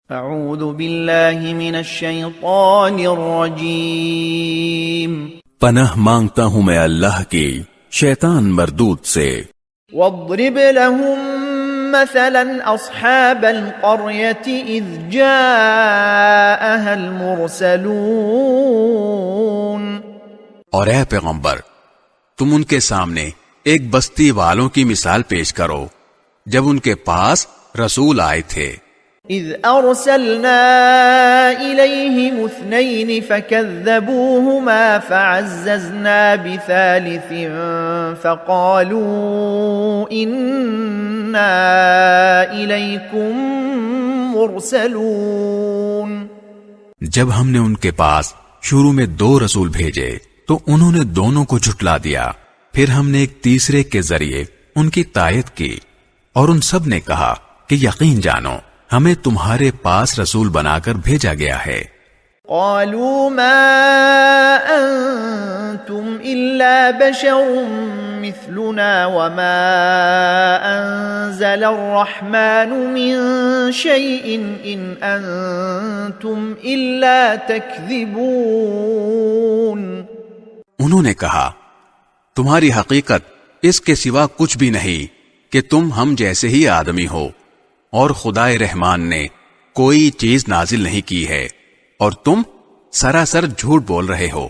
اعوذ باللہ من الشیطان الرجیم پناہ مانگتا ہوں میں اللہ کی شیطان مردود سے۔ واضرب لهم مثلا اصحاب القرية اذ جاءها المرسلون، اور اے پیغمبر تم ان کے سامنے ایک بستی والوں کی مثال پیش کرو جب ان کے پاس رسول آئے تھے۔ اذ ارسلنا الیہم اثنین فکذبوہما فعززنا بثالث فقالوا انا الیکم مرسلون۔ جب ہم نے ان کے پاس شروع میں 2 رسول بھیجے تو انہوں نے دونوں کو جھٹلا دیا، پھر ہم نے ایک تیسرے کے ذریعے ان کی تائید کی، اور ان سب نے کہا کہ یقین جانو ہمیں تمہارے پاس رسول بنا کر بھیجا گیا ہے۔ قالوا ما انتم الا بشر مثلنا وما انزل الرحمن من شيء ان انتم الا تكذبون۔ انہوں نے کہا تمہاری حقیقت اس کے سوا کچھ بھی نہیں کہ تم ہم جیسے ہی آدمی ہو، اور خدائے رحمان نے کوئی چیز نازل نہیں کی ہے اور تم سراسر جھوٹ بول رہے ہو۔